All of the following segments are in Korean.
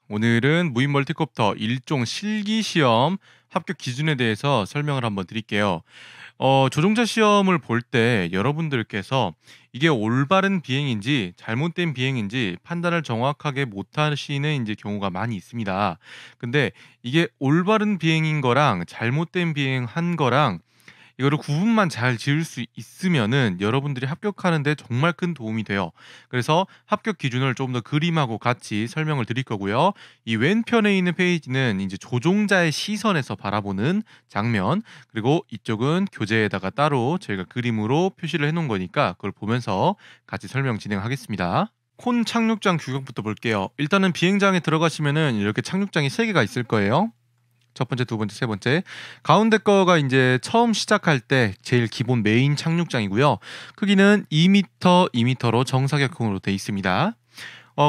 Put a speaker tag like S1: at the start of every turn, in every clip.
S1: 오늘은 무인 멀티콥터 일종 실기 시험 합격 기준에 대해서 설명을 한번 드릴게요. 조종자 시험을 볼 때 여러분들께서 이게 올바른 비행인지 잘못된 비행인지 판단을 정확하게 못 하시는 이제 경우가 많이 있습니다. 근데 이게 올바른 비행인 거랑 잘못된 비행한 거랑 이거를 구분만 잘 지을 수 있으면은 여러분들이 합격하는 데 정말 큰 도움이 돼요. 그래서 합격 기준을 좀 더 그림하고 같이 설명을 드릴 거고요. 이 왼편에 있는 페이지는 이제 조종자의 시선에서 바라보는 장면, 그리고 이쪽은 교재에다가 따로 저희가 그림으로 표시를 해 놓은 거니까 그걸 보면서 같이 설명 진행하겠습니다. 콘 착륙장 규격부터 볼게요. 일단은 비행장에 들어가시면은 이렇게 착륙장이 3개가 있을 거예요. 첫 번째, 두 번째, 세 번째. 가운데 거가 이제 처음 시작할 때 제일 기본 메인 착륙장이고요. 크기는 2m, 2m로 정사각형으로 되어 있습니다.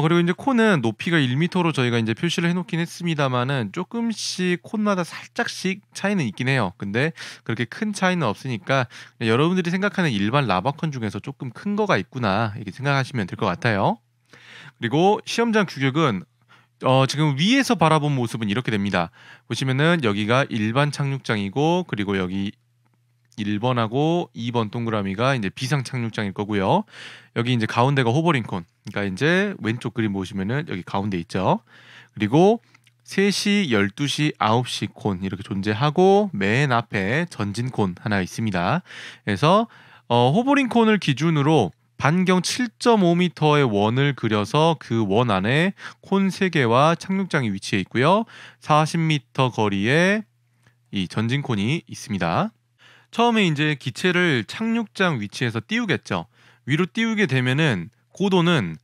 S1: 그리고 이제 콘은 높이가 1m로 저희가 이제 표시를 해놓긴 했습니다만은 조금씩 콘마다 살짝씩 차이는 있긴 해요. 근데 그렇게 큰 차이는 없으니까 여러분들이 생각하는 일반 라바컨 중에서 조금 큰 거가 있구나 이렇게 생각하시면 될 것 같아요. 그리고 시험장 규격은 지금 위에서 바라본 모습은 이렇게 됩니다. 보시면은 여기가 일반 착륙장이고, 그리고 여기 1번하고 2번 동그라미가 이제 비상 착륙장일 거고요. 여기 이제 가운데가 호버링 콘. 그러니까 이제 왼쪽 그림 보시면은 여기 가운데 있죠. 그리고 3시, 12시, 9시 콘 이렇게 존재하고 맨 앞에 전진 콘 하나 있습니다. 그래서 호버링 콘을 기준으로 반경 7.5m의 원을 그려서 그 원 안에 콘 3개와 착륙장이 위치해 있고요. 40m 거리에 이 전진 콘이 있습니다. 처음에 이제 기체를 착륙장 위치에서 띄우겠죠. 위로 띄우게 되면은 고도는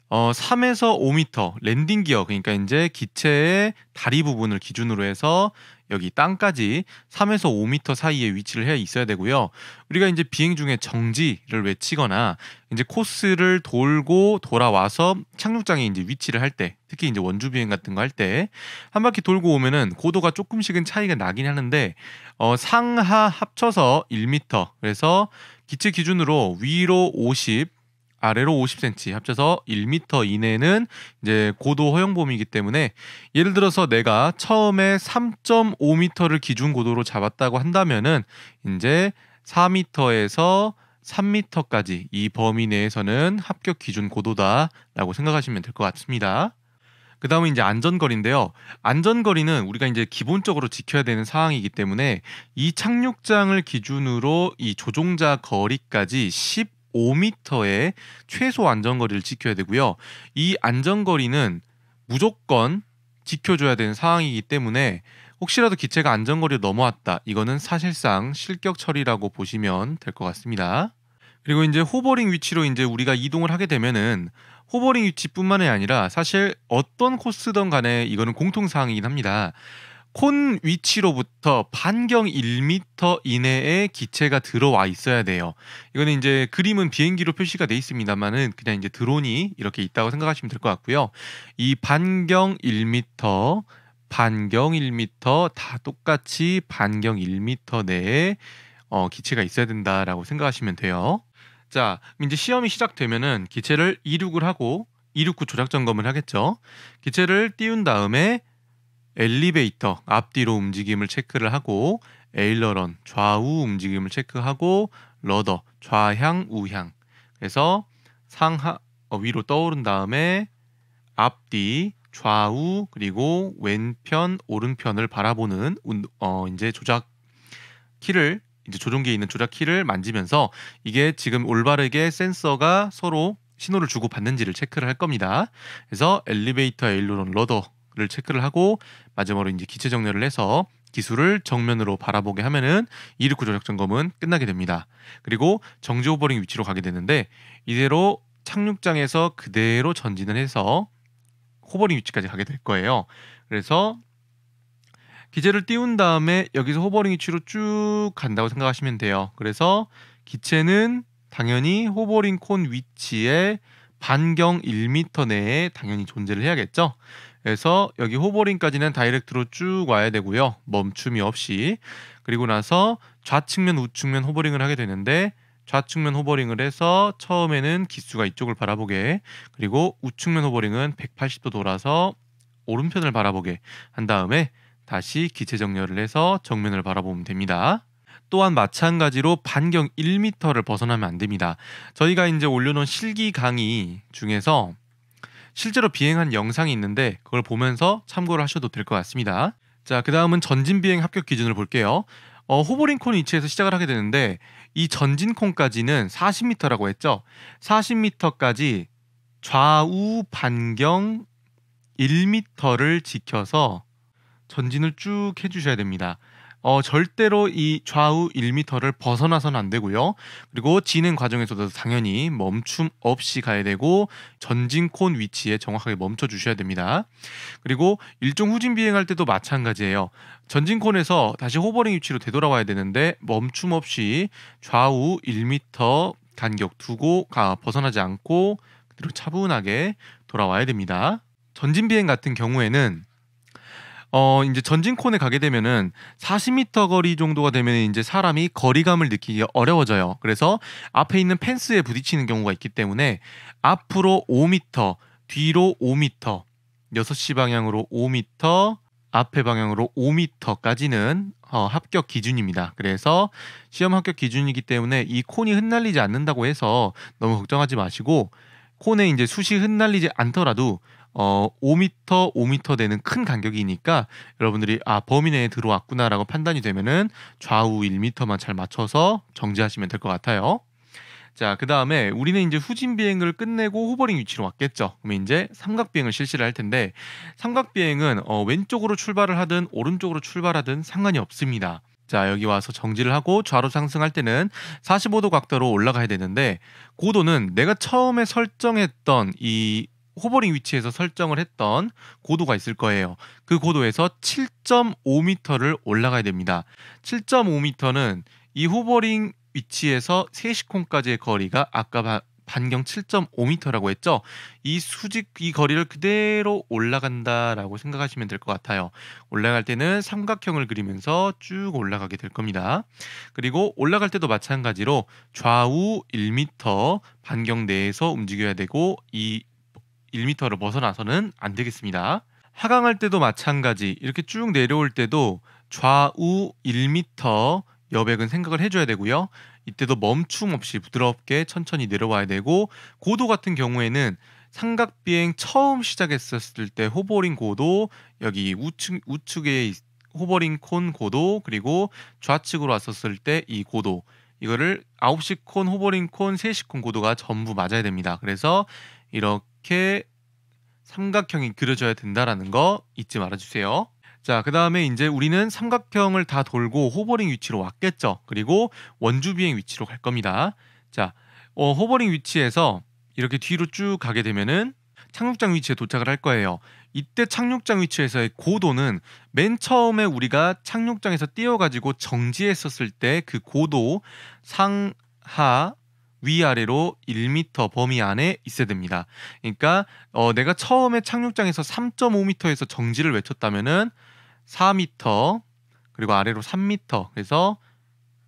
S1: 3에서 5m 랜딩 기어, 그러니까 이제 기체의 다리 부분을 기준으로 해서 여기 땅까지 3에서 5m 사이에 위치를 해 있어야 되고요. 우리가 이제 비행 중에 정지를 외치거나 이제 코스를 돌고 돌아와서 착륙장에 이제 위치를 할 때, 특히 이제 원주 비행 같은 거 할 때 한 바퀴 돌고 오면은 고도가 조금씩은 차이가 나긴 하는데 상하 합쳐서 1m. 그래서 기체 기준으로 위로 50, 아래로 50cm 합쳐서 1m 이내는 이제 고도 허용 범위이기 때문에, 예를 들어서 내가 처음에 3.5m를 기준 고도로 잡았다고 한다면은 이제 4m에서 3m까지 이 범위 내에서는 합격 기준 고도다라고 생각하시면 될 것 같습니다. 그다음에 이제 안전거리인데요. 안전거리는 우리가 이제 기본적으로 지켜야 되는 사항이기 때문에 이 착륙장을 기준으로 이 조종자 거리까지 15m의 최소 안전거리를 지켜야 되고요. 이 안전거리는 무조건 지켜줘야 되는 상황이기 때문에 혹시라도 기체가 안전거리를 넘어왔다, 이거는 사실상 실격 처리라고 보시면 될 것 같습니다. 그리고 이제 호버링 위치로 이제 우리가 이동을 하게 되면은 호버링 위치뿐만이 아니라 사실 어떤 코스든 간에 이거는 공통 사항이긴 합니다. 콘 위치로부터 반경 1m 이내에 기체가 들어와 있어야 돼요. 이거는 이제 그림은 비행기로 표시가 돼 있습니다만은 그냥 이제 드론이 이렇게 있다고 생각하시면 될 것 같고요. 이 반경 1m, 반경 1m 다 똑같이 반경 1m 내에 기체가 있어야 된다라고 생각하시면 돼요. 자, 그럼 이제 시험이 시작되면은 기체를 이륙을 하고 이륙 후 조작 점검을 하겠죠. 기체를 띄운 다음에 엘리베이터 앞뒤로 움직임을 체크를 하고, 에일러런 좌우 움직임을 체크하고, 러더 좌향 우향. 그래서 상하 위로 떠오른 다음에 앞뒤 좌우 그리고 왼편 오른편을 바라보는 이제 조작 키를, 이제 조종기에 있는 조작 키를 만지면서 이게 지금 올바르게 센서가 서로 신호를 주고 받는지를 체크를 할 겁니다. 그래서 엘리베이터, 에일로런, 러더를 체크를 하고 마지막으로 이제 기체 정렬을 해서 기술을 정면으로 바라보게 하면은 이륙 후 조작 점검은 끝나게 됩니다. 그리고 정지 호버링 위치로 가게 되는데, 이대로 착륙장에서 그대로 전진을 해서 호버링 위치까지 가게 될 거예요. 그래서 기체를 띄운 다음에 여기서 호버링 위치로 쭉 간다고 생각하시면 돼요. 그래서 기체는 당연히 호버링 콘 위치에 반경 1m 내에 당연히 존재를 해야겠죠. 그래서 여기 호버링까지는 다이렉트로 쭉 와야 되고요. 멈춤이 없이. 그리고 나서 좌측면 우측면 호버링을 하게 되는데, 좌측면 호버링을 해서 처음에는 기수가 이쪽을 바라보게, 그리고 우측면 호버링은 180도 돌아서 오른편을 바라보게 한 다음에 다시 기체 정렬을 해서 정면을 바라보면 됩니다. 또한 마찬가지로 반경 1m를 벗어나면 안 됩니다. 저희가 이제 올려놓은 실기 강의 중에서 실제로 비행한 영상이 있는데 그걸 보면서 참고를 하셔도 될 것 같습니다. 자, 그 다음은 전진 비행 합격 기준을 볼게요. 호버링 콘 위치에서 시작을 하게 되는데 이 전진 콘까지는 40m라고 했죠. 40m까지 좌우 반경 1m를 지켜서 전진을 쭉 해주셔야 됩니다. 절대로 이 좌우 1m를 벗어나서는 안 되고요. 그리고 진행 과정에서도 당연히 멈춤 없이 가야 되고 전진 콘 위치에 정확하게 멈춰 주셔야 됩니다. 그리고 일종 후진 비행할 때도 마찬가지예요. 전진 콘에서 다시 호버링 위치로 되돌아와야 되는데 멈춤 없이 좌우 1m 간격 두고 벗어나지 않고 그대로 차분하게 돌아와야 됩니다. 전진 비행 같은 경우에는 이제 전진 콘에 가게 되면은 40m 거리 정도가 되면 이제 사람이 거리감을 느끼기 어려워져요. 그래서 앞에 있는 펜스에 부딪히는 경우가 있기 때문에 앞으로 5m, 뒤로 5m, 6시 방향으로 5m, 앞에 방향으로 5m까지는 합격 기준입니다. 그래서 시험 합격 기준이기 때문에 이 콘이 흩날리지 않는다고 해서 너무 걱정하지 마시고 콘에 이제 숱이 흩날리지 않더라도 5m, 5m 되는 큰 간격이니까 여러분들이 범위 내에 들어왔구나라고 판단이 되면은 좌우 1m만 잘 맞춰서 정지하시면 될 것 같아요. 자, 그 다음에 우리는 이제 후진 비행을 끝내고 호버링 위치로 왔겠죠. 그러면 이제 삼각 비행을 실시를 할 텐데 삼각 비행은 왼쪽으로 출발을 하든 오른쪽으로 출발하든 상관이 없습니다. 자, 여기 와서 정지를 하고 좌로 상승할 때는 45도 각도로 올라가야 되는데 고도는 내가 처음에 설정했던 이 호버링 위치에서 설정을 했던 고도가 있을 거예요. 그 고도에서 7.5m를 올라가야 됩니다. 7.5m는 이 호버링 위치에서 3시콘까지의 거리가 아까 반경 7.5m라고 했죠. 이 거리를 그대로 올라간다라고 생각하시면 될 것 같아요. 올라갈 때는 삼각형을 그리면서 쭉 올라가게 될 겁니다. 그리고 올라갈 때도 마찬가지로 좌우 1m 반경 내에서 움직여야 되고 이 1m를 벗어나서는 안 되겠습니다. 하강할 때도 마찬가지 이렇게 쭉 내려올 때도 좌우 1m 여백은 생각을 해줘야 되고요. 이때도 멈춤 없이 부드럽게 천천히 내려와야 되고 고도 같은 경우에는 삼각비행 처음 시작했었을 때 호버링 고도 여기 우측에 호버링 콘 고도 그리고 좌측으로 왔었을 때 이 고도 이거를 9시 콘, 호버링 콘, 3시 콘 고도가 전부 맞아야 됩니다. 그래서 이렇게 삼각형이 그려져야 된다라는 거 잊지 말아주세요. 자, 그 다음에 이제 우리는 삼각형을 다 돌고 호버링 위치로 왔겠죠. 그리고 원주 비행 위치로 갈 겁니다. 자, 호버링 위치에서 이렇게 뒤로 쭉 가게 되면은 착륙장 위치에 도착을 할 거예요. 이때 착륙장 위치에서의 고도는 맨 처음에 우리가 착륙장에서 띄워가지고 정지했었을 때 그 고도 상하 위아래로 1m 범위 안에 있어야 됩니다. 그러니까 내가 처음에 착륙장에서 3.5m에서 정지를 외쳤다면은 4m 그리고 아래로 3m 그래서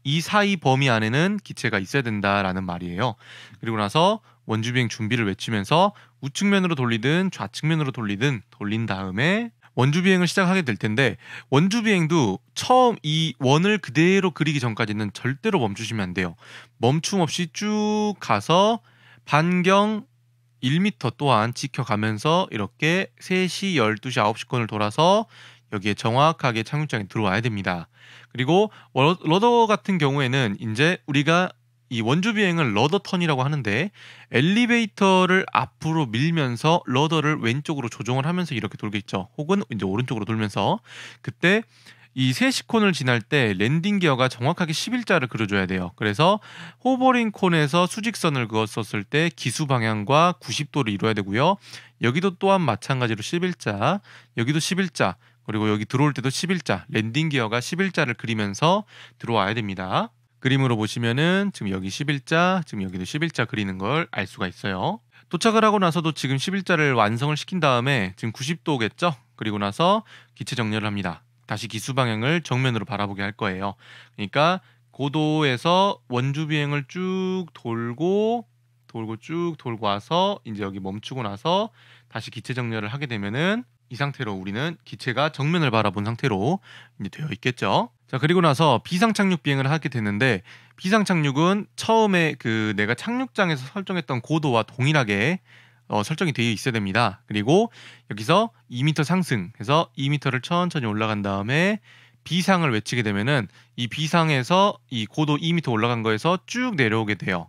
S1: 이 사이 범위 안에는 기체가 있어야 된다라는 말이에요. 그리고 나서 원주비행 준비를 외치면서 우측면으로 돌리든 좌측면으로 돌린 다음에 원주비행을 시작하게 될 텐데 원주비행도 처음 이 원을 그대로 그리기 전까지는 절대로 멈추시면 안 돼요. 멈춤 없이 쭉 가서 반경 1m 또한 지켜가면서 이렇게 3시, 12시, 9시권을 돌아서 여기에 정확하게 착륙장에 들어와야 됩니다. 그리고 러더 같은 경우에는 이제 우리가 이 원주 비행을 러더 턴이라고 하는데 엘리베이터를 앞으로 밀면서 러더를 왼쪽으로 조정을 하면서 이렇게 돌겠죠. 혹은 이제 오른쪽으로 돌면서 그때 이 3시콘을 지날 때 랜딩 기어가 정확하게 11자를 그려줘야 돼요. 그래서 호버링 콘에서 수직선을 그었었을 때 기수 방향과 90도를 이루어야 되고요. 여기도 또한 마찬가지로 11자, 여기도 11자, 그리고 여기 들어올 때도 11자, 랜딩 기어가 11자를 그리면서 들어와야 됩니다. 그림으로 보시면은 지금 여기 11자, 지금 여기도 11자 그리는 걸 알 수가 있어요. 도착을 하고 나서도 지금 11자를 완성을 시킨 다음에 지금 90도겠죠? 그리고 나서 기체 정렬을 합니다. 다시 기수 방향을 정면으로 바라보게 할 거예요. 그러니까 고도에서 원주 비행을 쭉 돌고 쭉 돌고 와서 이제 여기 멈추고 나서 다시 기체 정렬을 하게 되면은 이 상태로 우리는 기체가 정면을 바라본 상태로 이제 되어 있겠죠. 자, 그리고 나서 비상 착륙 비행을 하게 되는데 비상 착륙은 처음에 그 내가 착륙장에서 설정했던 고도와 동일하게 설정이 되어 있어야 됩니다. 그리고 여기서 2m 상승해서 2m를 천천히 올라간 다음에 비상을 외치게 되면은 이 비상에서 이 고도 2m 올라간 거에서 쭉 내려오게 돼요.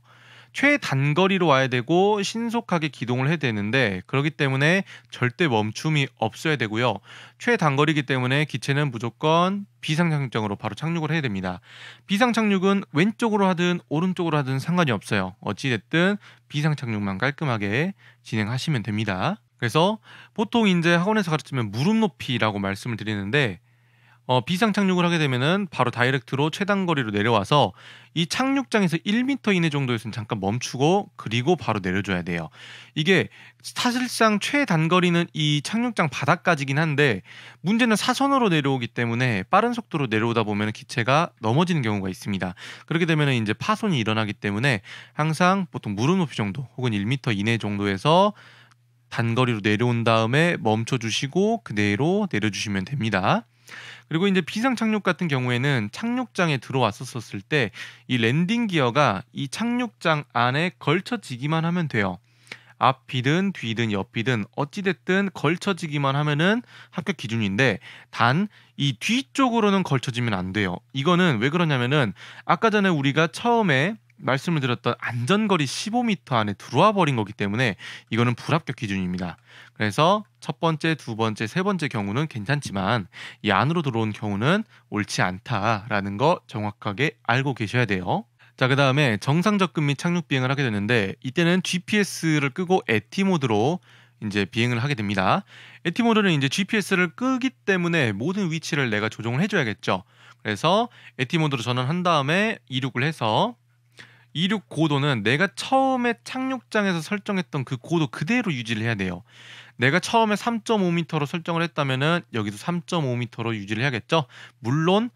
S1: 최단거리로 와야 되고 신속하게 기동을 해야 되는데 그렇기 때문에 절대 멈춤이 없어야 되고요. 최단거리이기 때문에 기체는 무조건 비상착륙장으로 바로 착륙을 해야 됩니다. 비상착륙은 왼쪽으로 하든 오른쪽으로 하든 상관이 없어요. 어찌됐든 비상착륙만 깔끔하게 진행하시면 됩니다. 그래서 보통 이제 학원에서 가르치면 무릎 높이라고 말씀을 드리는데 비상 착륙을 하게 되면은 바로 다이렉트로 최단거리로 내려와서 이 착륙장에서 1m 이내 정도에서는 잠깐 멈추고 그리고 바로 내려줘야 돼요. 이게 사실상 최단거리는 이 착륙장 바닥까지긴 한데 문제는 사선으로 내려오기 때문에 빠른 속도로 내려오다 보면 기체가 넘어지는 경우가 있습니다. 그렇게 되면 이제 파손이 일어나기 때문에 항상 보통 무릎 높이 정도 혹은 1m 이내 정도에서 단거리로 내려온 다음에 멈춰주시고 그대로 내려주시면 됩니다. 그리고 이제 비상 착륙 같은 경우에는 착륙장에 들어왔었을 때 이 랜딩 기어가 이 착륙장 안에 걸쳐지기만 하면 돼요. 앞이든 뒤든 옆이든 어찌됐든 걸쳐지기만 하면은 합격 기준인데 단 이 뒤쪽으로는 걸쳐지면 안 돼요. 이거는 왜 그러냐면은 아까 전에 우리가 처음에 말씀을 드렸던 안전거리 15m 안에 들어와 버린 거기 때문에 이거는 불합격 기준입니다. 그래서 첫 번째, 두 번째, 세 번째 경우는 괜찮지만 이 안으로 들어온 경우는 옳지 않다라는 거 정확하게 알고 계셔야 돼요. 자, 그다음에 정상 접근 및 착륙 비행을 하게 되는데 이때는 GPS를 끄고 에티 모드로 이제 비행을 하게 됩니다. 에티 모드는 이제 GPS를 끄기 때문에 모든 위치를 내가 조정을 해줘야겠죠. 그래서 에티 모드로 전환한 다음에 이륙을 해서 이륙 고도는 내가 처음에 착륙장에서 설정했던 그 고도 그대로 유지를 해야 돼요. 내가 처음에 3.5m로 설정을 했다면은 여기도 3.5m로 유지를 해야겠죠. 물론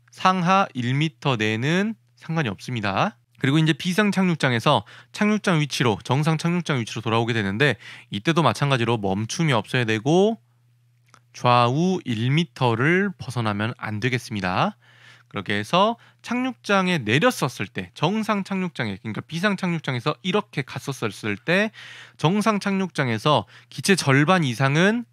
S1: 상하 1m 내는 상관이 없습니다. 그리고 이제 비상 착륙장에서 착륙장 위치로 정상 착륙장 위치로 돌아오게 되는데 이때도 마찬가지로 멈춤이 없어야 되고 좌우 1m를 벗어나면 안 되겠습니다. 그렇게 해서 착륙장에 내렸었을 때 정상 착륙장에 그러니까 비상 착륙장에서 이렇게 갔었을 때 정상 착륙장에서 기체 절반 이상은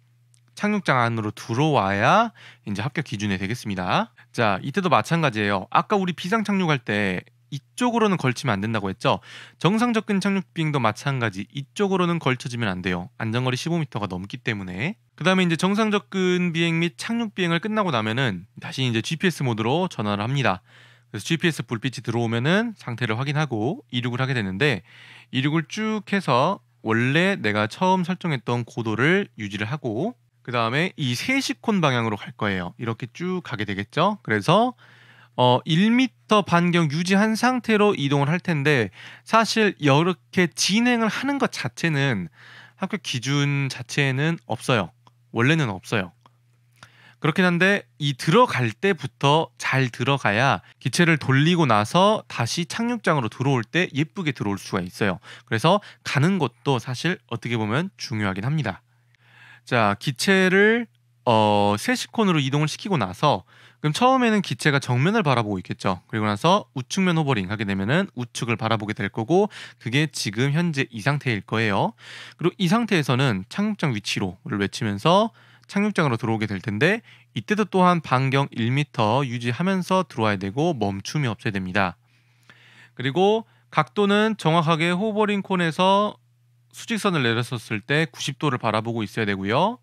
S1: 착륙장 안으로 들어와야 이제 합격 기준이 되겠습니다. 자, 이때도 마찬가지예요. 아까 우리 비상 착륙할 때 이쪽으로는 걸치면 안 된다고 했죠. 정상 접근 착륙 비행도 마찬가지. 이쪽으로는 걸쳐지면 안 돼요. 안전거리 15m가 넘기 때문에. 그다음에 이제 정상 접근 비행 및 착륙 비행을 끝나고 나면은 다시 이제 GPS 모드로 전환을 합니다. 그래서 GPS 불빛이 들어오면은 상태를 확인하고 이륙을 하게 되는데 이륙을 쭉 해서 원래 내가 처음 설정했던 고도를 유지를 하고 그다음에 이 세시콘 방향으로 갈 거예요. 이렇게 쭉 가게 되겠죠. 그래서 1m 반경 유지한 상태로 이동을 할 텐데 사실 이렇게 진행을 하는 것 자체는 합격 기준 자체에는 없어요. 원래는 없어요. 그렇긴 한데 이 들어갈 때부터 잘 들어가야 기체를 돌리고 나서 다시 착륙장으로 들어올 때 예쁘게 들어올 수가 있어요. 그래서 가는 것도 사실 어떻게 보면 중요하긴 합니다. 자, 기체를 세시콘으로 이동을 시키고 나서 그럼 처음에는 기체가 정면을 바라보고 있겠죠. 그리고 나서 우측면 호버링 하게 되면은 우측을 바라보게 될 거고 그게 지금 현재 이 상태일 거예요. 그리고 이 상태에서는 착륙장 위치로를 외치면서 착륙장으로 들어오게 될 텐데 이때도 또한 반경 1m 유지하면서 들어와야 되고 멈춤이 없어야 됩니다. 그리고 각도는 정확하게 호버링 콘에서 수직선을 내렸었을 때 90도를 바라보고 있어야 되고요.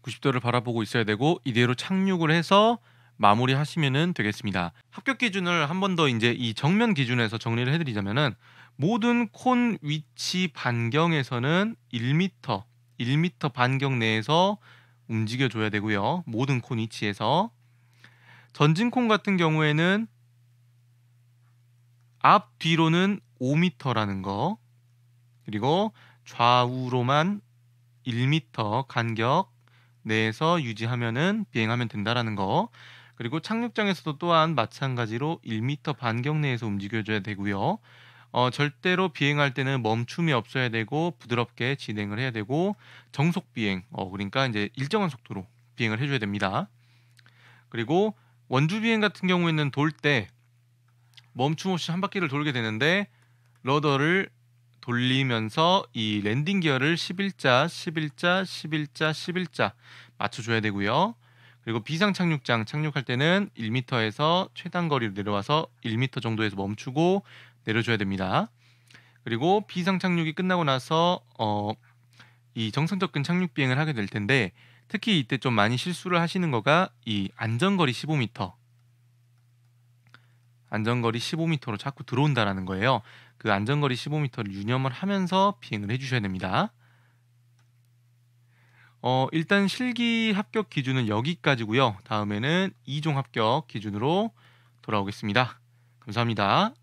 S1: 90도를 바라보고 있어야 되고 이대로 착륙을 해서 마무리하시면 되겠습니다. 합격 기준을 한 번 더 이제 이 정면 기준에서 정리를 해드리자면은 모든 콘 위치 반경에서는 1m 반경 내에서 움직여줘야 되고요. 모든 콘 위치에서 전진 콘 같은 경우에는 앞 뒤로는 5m라는 거 그리고 좌우로만 1m 간격 내에서 유지하면은 비행하면 된다라는 거. 그리고 착륙장에서도 또한 마찬가지로 1m 반경 내에서 움직여줘야 되고요. 절대로 비행할 때는 멈춤이 없어야 되고 부드럽게 진행을 해야 되고 정속 비행, 그러니까 이제 일정한 속도로 비행을 해 줘야 됩니다. 그리고 원주 비행 같은 경우에는 돌 때 멈춤 없이 한 바퀴를 돌게 되는데 러더를 돌리면서 이 랜딩 기어를 11자, 11자, 11자, 11자 맞춰줘야 되고요. 그리고 비상 착륙장 착륙할 때는 1m에서 최단 거리로 내려와서 1m 정도에서 멈추고 내려줘야 됩니다. 그리고 비상 착륙이 끝나고 나서 이 정상적인 착륙 비행을 하게 될 텐데 특히 이때 좀 많이 실수를 하시는 거가 이 안전거리 15m, 안전거리 15m로 자꾸 들어온다라는 거예요. 그 안전거리 15m를 유념을 하면서 비행을 해주셔야 됩니다. 일단 실기 합격 기준은 여기까지고요. 다음에는 2종 합격 기준으로 돌아오겠습니다. 감사합니다.